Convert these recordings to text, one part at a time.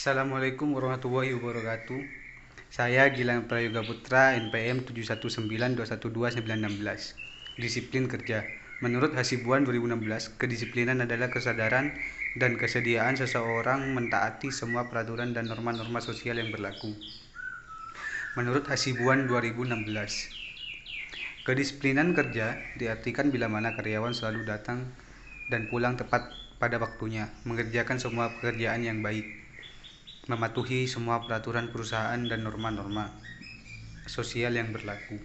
Assalamualaikum warahmatullahi wabarakatuh. Saya Gilang Prayoga Putra, NPM 719212916. Disiplin kerja. Menurut Hasibuan 2016, kedisiplinan adalah kesadaran dan kesediaan seseorang mentaati semua peraturan dan norma-norma sosial yang berlaku. Menurut Hasibuan 2016, kedisiplinan kerja diartikan bila mana karyawan selalu datang dan pulang tepat pada waktunya, mengerjakan semua pekerjaan yang baik, mematuhi semua peraturan perusahaan dan norma-norma sosial yang berlaku.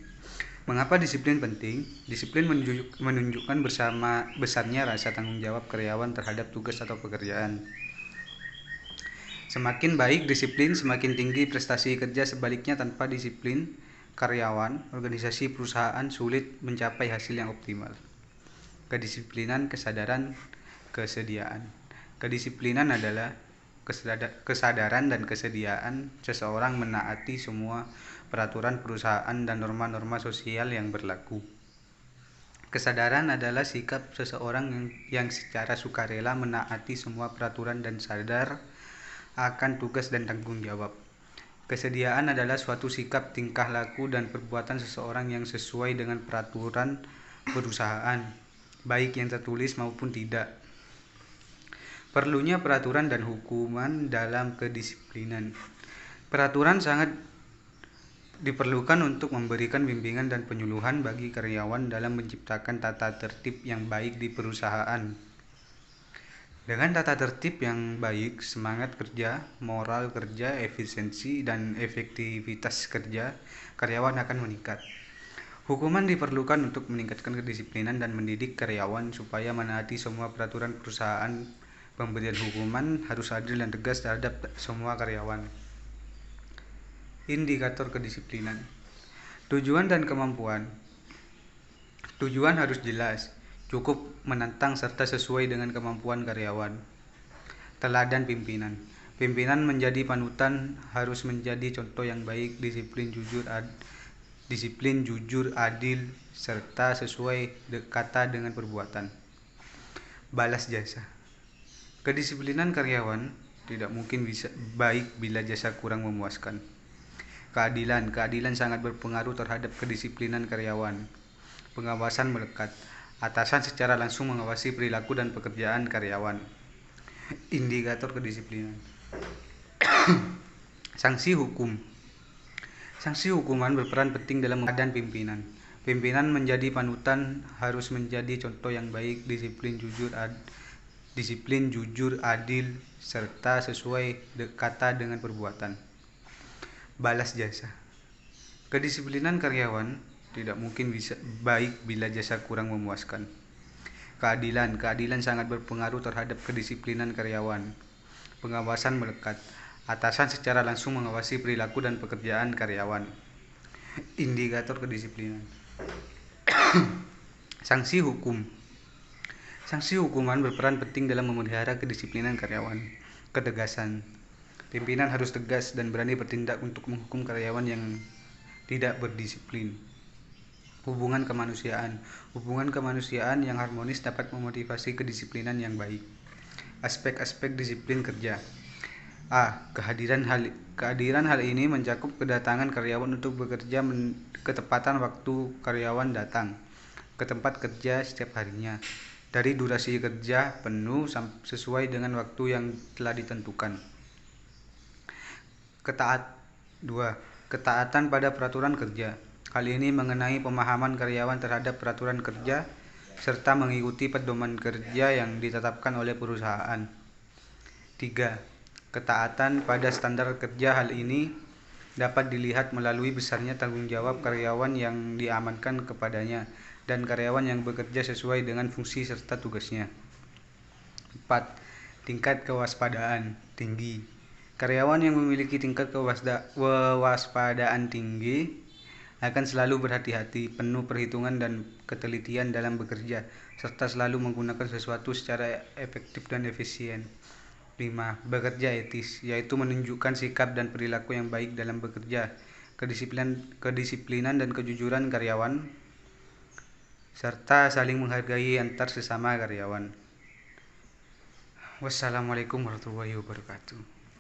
Mengapa disiplin penting? Disiplin menunjukkan bersama besarnya rasa tanggung jawab karyawan terhadap tugas atau pekerjaan. Semakin baik disiplin, semakin tinggi prestasi kerja. Sebaliknya, tanpa disiplin karyawan, organisasi perusahaan sulit mencapai hasil yang optimal. Kedisiplinan, kesadaran, kesediaan. Kedisiplinan adalah kesadaran dan kesediaan seseorang menaati semua peraturan perusahaan dan norma-norma sosial yang berlaku. Kesadaran adalah sikap seseorang yang secara sukarela menaati semua peraturan dan sadar akan tugas dan tanggung jawab. Kesediaan adalah suatu sikap, tingkah laku, dan perbuatan seseorang yang sesuai dengan peraturan perusahaan, baik yang tertulis maupun tidak. Perlunya peraturan dan hukuman dalam kedisiplinan. Peraturan sangat diperlukan untuk memberikan bimbingan dan penyuluhan bagi karyawan dalam menciptakan tata tertib yang baik di perusahaan. Dengan tata tertib yang baik, semangat kerja, moral kerja, efisiensi, dan efektivitas kerja karyawan akan meningkat. Hukuman diperlukan untuk meningkatkan kedisiplinan dan mendidik karyawan supaya menaati semua peraturan perusahaan. Pemberian hukuman harus adil dan tegas terhadap semua karyawan. Indikator kedisiplinan. Tujuan dan kemampuan. Tujuan harus jelas, cukup menantang serta sesuai dengan kemampuan karyawan. Teladan pimpinan. Pimpinan menjadi panutan, harus menjadi contoh yang baik, disiplin, jujur, adil, serta sesuai kata dengan perbuatan. Balas jasa. Kedisiplinan karyawan tidak mungkin bisa baik bila jasa kurang memuaskan. Keadilan sangat berpengaruh terhadap kedisiplinan karyawan. Pengawasan melekat. Atasan secara langsung mengawasi perilaku dan pekerjaan karyawan. Indikator kedisiplinan. Sanksi hukum. Sanksi hukuman berperan penting dalam mengadaan pimpinan. Pimpinan menjadi panutan, harus menjadi contoh yang baik, disiplin, jujur, adil, serta sesuai kata dengan perbuatan. Balas jasa. Kedisiplinan karyawan tidak mungkin bisa baik bila jasa kurang memuaskan. Keadilan sangat berpengaruh terhadap kedisiplinan karyawan. Pengawasan melekat. Atasan secara langsung mengawasi perilaku dan pekerjaan karyawan. Indikator kedisiplinan. Sanksi hukum. Sanksi hukuman berperan penting dalam memelihara kedisiplinan karyawan. Ketegasan. Pimpinan harus tegas dan berani bertindak untuk menghukum karyawan yang tidak berdisiplin. Hubungan kemanusiaan. Hubungan kemanusiaan yang harmonis dapat memotivasi kedisiplinan yang baik. Aspek-aspek disiplin kerja. Kehadiran hal ini mencakup kedatangan karyawan untuk bekerja, ketepatan waktu karyawan datang ke tempat kerja setiap harinya, dari durasi kerja penuh sesuai dengan waktu yang telah ditentukan. Ketaatan pada peraturan kerja. Hal ini mengenai pemahaman karyawan terhadap peraturan kerja serta mengikuti pedoman kerja yang ditetapkan oleh perusahaan. 3. Ketaatan pada standar kerja. Hal ini dapat dilihat melalui besarnya tanggung jawab karyawan yang diamankan kepadanya dan karyawan yang bekerja sesuai dengan fungsi serta tugasnya. 4. Tingkat kewaspadaan tinggi. Karyawan yang memiliki tingkat kewaspadaan tinggi akan selalu berhati-hati, penuh perhitungan dan ketelitian dalam bekerja, serta selalu menggunakan sesuatu secara efektif dan efisien. 5. Bekerja etis, yaitu menunjukkan sikap dan perilaku yang baik dalam bekerja, kedisiplinan dan kejujuran karyawan, serta saling menghargai antar sesama karyawan. Wassalamualaikum warahmatullahi wabarakatuh.